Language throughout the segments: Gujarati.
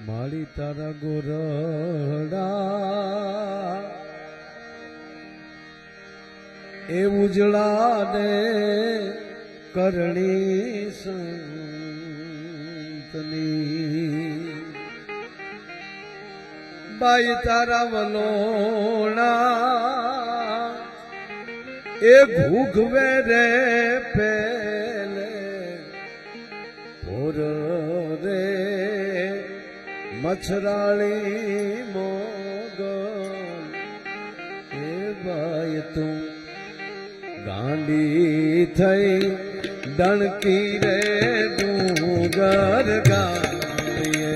માળી તારા ગોરડા એ ઉજળા ને કરણી સંતની બાઈ તારા વલોણા એ ભૂખવે રે પેલે ભોર રે મચ્છરાળી મોગ એ બાઈ તું ગાંડી થઈ દણકી રે ડુંગર ગાડીએ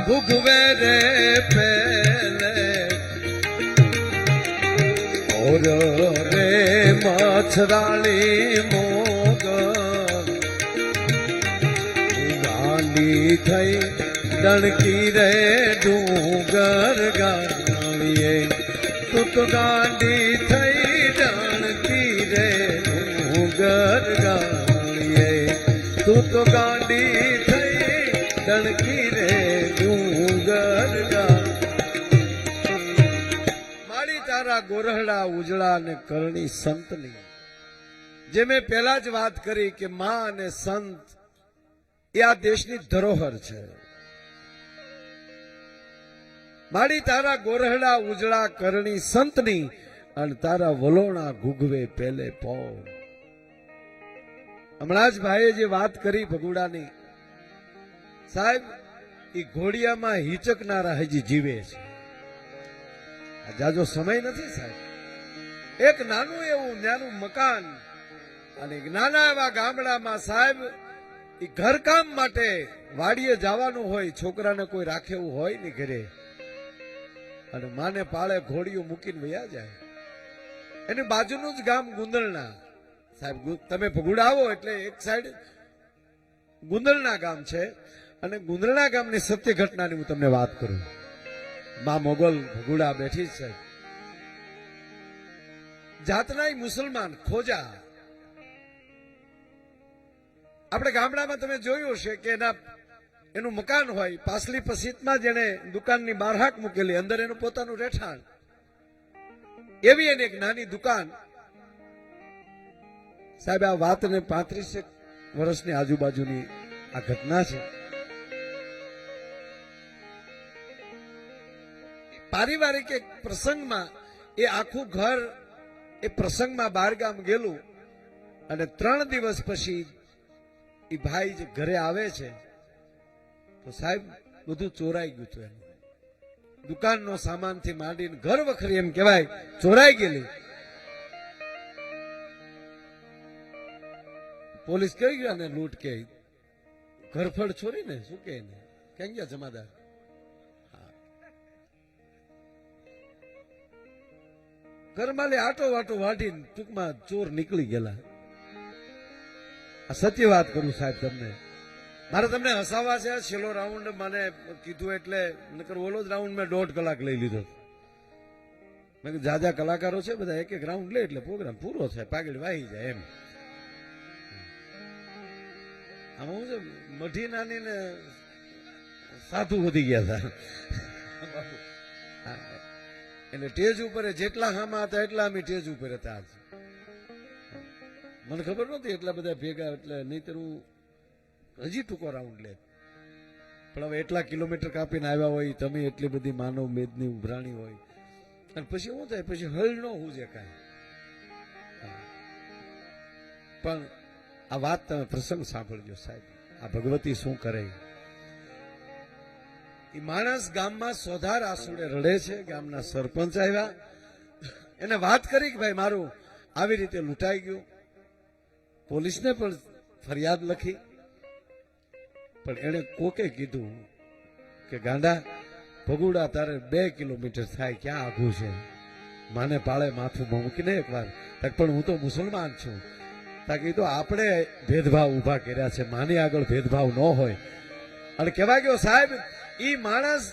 ભૂગવે રે પેલે ઓર રે મચ્છરાળી મોગ ગાંડી થઈ ડણકી રે ડુંગર ગાડીએ તું તો ગાંડી થઈ ડણકી રે ડુંગર ગાડીએ તું તો ગાંડી થઈ ડણકી રે મારી તારા ગોરહડા ઉજળા ને કરણી સંતની જે મેં પહેલા જ વાત કરી કે માં અને સંત એ આ દેશની ધરોહર છે. મારી તારા ગોરહડા ઉજળા કરણી સંતની અને તારા વલોણા ગુગવે પેલે પો. હમણાં જ ભાઈએ જે વાત કરી ભગુડાની સાહેબ એ ઘોડિયામાં હિચકનારા હજી જીવે છે. જાજો સમય નથી સાહેબ. એક નાનું એવું નાનું મકાન અને નાના એવા ગામડામાં સાહેબ એ ઘરકામ માટે વાડીએ જવાનું હોય, છોકરાને કોઈ રાખે એવું હોય ને ઘરે, અને માને પાળે ઘોડીઓ મૂકીને વયા જાય. એની બાજુનું જ ગામ ગુંદલના સાહેબ. તમે ભગુડા આવો એટલે એક સાઈડ ગુંદલના ગામ છે અને ગુંદરણા ગામની સત્ય ઘટનાની હું તમને વાત કરું. માં મોગલ ભગુડા બેઠી છે. જાતના મુસલમાન ખોજા. આપણે ગામડામાં તમે જોયું હશે કે એનું મકાન હોય, પાછલી પસીતમાં જેને દુકાનની બહાર હાક મૂકેલી, અંદર એનું પોતાનું રહેઠાણ. એવી એની એક નાની દુકાન સાહેબ. આ વાતને 35 વર્ષની આજુબાજુની આ ઘટના છે. પારિવારિક એક પ્રસંગમાં એ આખું ઘર એ પ્રસંગમાં બહારગામ ગયેલું અને 3 દિવસ પછી એ ભાઈ જે ઘરે આવે છે તો સાહેબ બધું ચોરાઈ ગયું હતું. એનું દુકાનનો સામાનથી માંડીને ઘર વખરી એમ કહેવાય ચોરાઈ ગયેલી. પોલીસ કહી ગયા ને લૂંટ કે ઘરફળ છોરીને શું કે ક્યાં ગયા જમાદાર. ઘરમાં આટો વાટો વાટીને ટૂંકમાં ચોર નીકળી ગયેલા. આ સત્ય વાત કરું સાહેબ તમને. મારે તમને હસાવા છે. છેલ્લો રાઉન્ડ મને કીધું એટલે નકર ઓલો જ રાઉન્ડ મેં 1.5 કલાક લઈ લીધો. મેં કીધું જાજા કલાકારો છે બધા, એક એક રાઉન્ડ લે એટલે પ્રોગ્રામ પૂરો થાય, પાઘડી વાહી જાય એમ. આમાં હું છે મઢી નાની ને સાધુ વધી ગયા હતા એટલે ટેજ ઉપર જેટલા હામા હતા એટલા અમે ટેજ ઉપર હતા. મને ખબર નહોતી એટલા બધા ભેગા, એટલે નહીતર હું હજી ટૂંકો રાઉન્ડ લે. પણ હવે એટલા કિલોમીટર કાપીને આવ્યા હોય તમે, એટલી બધી માનવ મેદની ઉભરાણી હોય, અને પછી શું થાય, પછી હળ ન હુજે કાંઈ. પણ આ વાત તમે પ્રસંગ સાંભળજો સાહેબ. આ ભગવતી શું કરે. એ માણસ ગામમાં સોધાર આસુડે રડે છે. ગામના સરપંચ આવ્યા, એને વાત કરી કે ભાઈ મારું આવી રીતે લૂંટાઈ ગયું. પોલીસને પણ ફરિયાદ લખી, પણ એને કોકે કીધું કે ગાંડા ભગુડા તારે 2 કિલોમીટર થાય, ક્યાં આઘું છે, માને પાળે માથું મૂકીને એકવાર. પણ હું તો મુસલમાન છું. તાકી તો આપણે ભેદભાવ ઉભા કર્યા છે, માની આગળ ભેદભાવ ન હોય. અને કહેવાય ગયો સાહેબ ઈ માણસ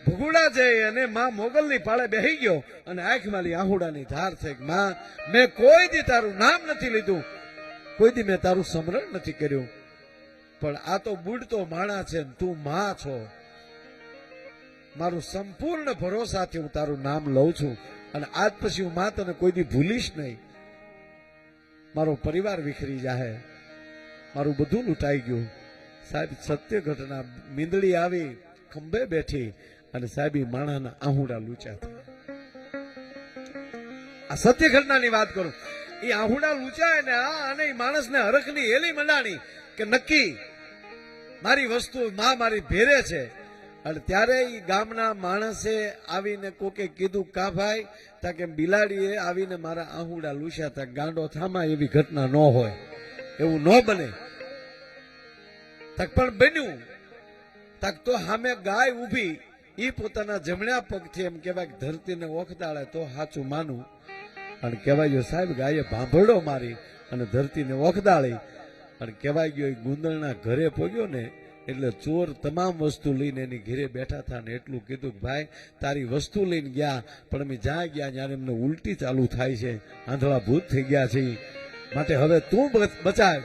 ભગુડા જઈ અને માં મોગલની પાળે બેહી ગયો અને આંખમાંથી આહુડાની ધાર થઈ. માં મેં કોઈ દી તારું નામ નથી લીધું, કોઈ દી મેં તારું સ્મરણ નથી કર્યું, પણ આ તો બુડતો માણસ છે, તું માં છો. મારું સંપૂર્ણ ભરોસાથી હું તારું નામ લઉં છું અને આજ પછી હું માં તને કોઈ દી ભૂલીશ નહીં. મારો પરિવાર વિખરી જાહે, મારું બધું લૂંટાઈ ગયું. સાહેબ સત્ય ઘટના, મીંદડી આવી ખંભે બેઠી અને સાહેબ માણાના આહુડા લૂંચ્યા હતા. આ સત્ય ઘટનાની વાત કરું. એ આહુડા લૂંચાય ને અને એ માણસને હરખની એલી મંડાણી કે નક્કી મારી વસ્તુ માં મારી ભેરે છે. અને ત્યારે એ ગામના માણસે આવીને કોકે કીધું કા ભાઈ, તાકે બિલાડીએ આવીને મારા આહુડા લૂસ્યા હતા. ગાંડો થામા, એવી ઘટના ન હોય, એવું ન બને. તક પણ બન્યું. તક તો સામે ગાય ઊભી, એ પોતાના જમણા પગથી એમ કહેવાય કે ધરતીને ઓખદાળે તો સાચું માનું. અને કહેવાય ગયો સાહેબ ગાયે ભાંભરડો મારી અને ધરતીને ઓખદાળી. અને કહેવાય ગયો એ ગુંદળના ઘરે પહોંચ્યો ને એટલે ચોર તમામ વસ્તુ લઈને એની ઘરે બેઠા હતા ને એટલું કીધું કે ભાઈ તારી વસ્તુ લઈને ગયા, પણ અમે જ્યાં ગયા ત્યારે એમને ઉલટી ચાલુ થાય છે, આંધળા ભૂત થઈ ગયા છે, માટે હવે તું બચાવ.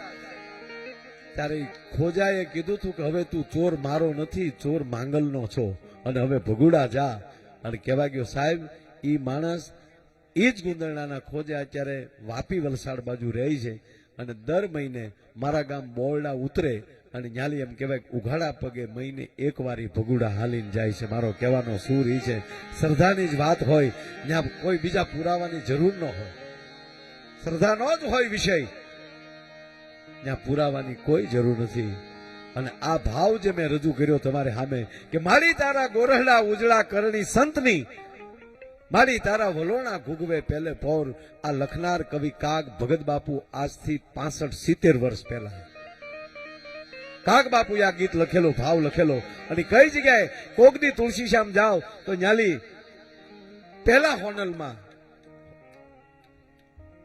ત્યારે ખોજાએ કીધું હતું કે હવે તું ચોર મારો નથી, ચોર માંગલનો છો અને હવે ભગુડા જા. અને કહેવા ગયો સાહેબ એ માણસ એ જ ગુંદરણાના ખોજા અત્યારે વાપી વલસાડ બાજુ રહી છે અને દર મહિને મારા ગામ બોરડા ઉતરે અને ન્યાલી એમ કહેવાય ઉઘાડા પગે મહિને એક વાર ભગુડા હાલીને જાય છે. મારો કહેવાનો સૂર એ છે, શ્રદ્ધાની જ વાત હોય ત્યાં કોઈ બીજા પુરાવાની જરૂર ન હોય. શ્રદ્ધાનો જ હોય વિષય, ત્યાં પુરાવાની કોઈ જરૂર નથી. અને આ ભાવ જે મેં રજૂ કર્યો તમારે સામે કે મારી તારા ગોરહડા ઉજળા કરણી સંતની, મારી તારા વલોણા ગુગવે પહેલે પૌર. આ લખનાર કવિ કાગ ભગત બાપુ આજથી 65-70 વર્ષ પહેલા કાગ બાપુ આ ગીત લખેલો, ભાવ લખેલો. અને કઈ જગ્યાએ કોકની તુલસી શ્યામ જાઓ તો ન્યાલી પહેલા હોનલમાં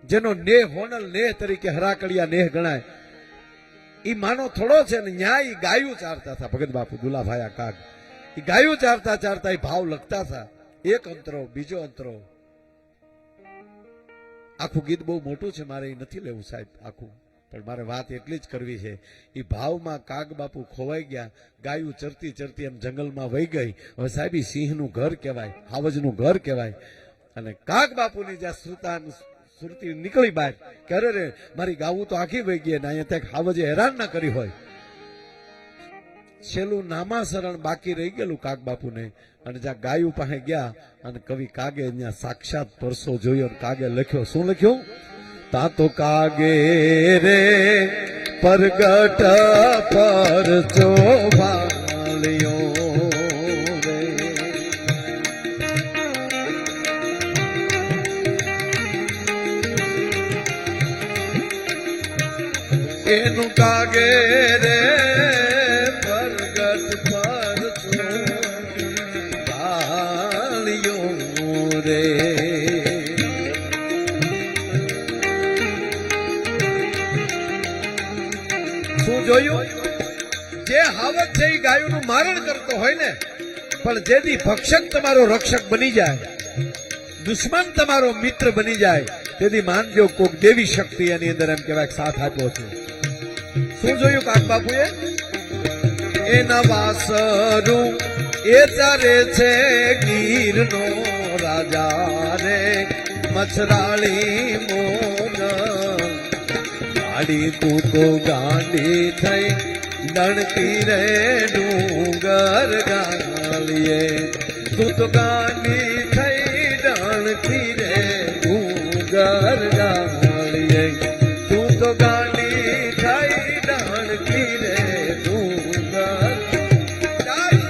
જેનો નેહ હોનલ નેહ તરીકે હરાકડિયા નેહ ગણાય, એ માનો થોડો છે ને ન્યાય ગાયું ચારતા હતા. ભગત બાપુ દુલાભાયા કાગ એ ગાયું ચારતા ચારતા એ ભાવ લખતા હતા. એક અંતરો બીજો અંતરો, આખું ગીત બહુ મોટું છે, મારે એ નથી લેવું સાહેબ આખું, પણ મારે વાત એટલી જ કરવી છે. એ ભાવમાં કાગ બાપુ ખોવાઈ ગયા, ગાયું ચરતી ચરતી એમ જંગલમાં વહી ગઈ. હવે સાહેબ સિંહનું ઘર કહેવાય, હાવજનું ઘર કહેવાય. અને કાગ બાપુની જ્યાં સુરતી નીકળી બહાર કે અરે રે મારી ગાવું તો આખી વહી ગઈ ને અહીંયા ત્યાં હાવજે હેરાન ના કરી હોય. છેલ્લું નામાસરણ બાકી રહી ગયેલું કાગ બાપુને. અને જ્યાં ગાયું પાસે ગયા અને કવિ કાગે ત્યાં સાક્ષાત પરસો જોયો અને કાગે લખ્યો. શું લખ્યું? તા તો કાગે રે પરગટ પરચો વાળ્યો રે, એનું કાગે રે પરગટ પરચો વાળ્યો રે. જોયું જે હાવજ છે એ ગાયોનું મારણ કરતો હોય ને, પણ જેથી ભક્ષક તમારો રક્ષક બની જાય, દુશ્મન તમારો મિત્ર બની જાય, તેથી માનજો કોક દેવી શક્તિ એની અંદર એમ કહેવાય સાથ આપ્યો છે. શું જોયું કાગ બાપુએ? એના વાસરું એ ચારે છે ગીરનો રાજા રે, મછરાળી મોન ગાડી તું તો ગાંડી થઈ દણતી રે ડુંગર ગાલીએ, તું તો ગાંડી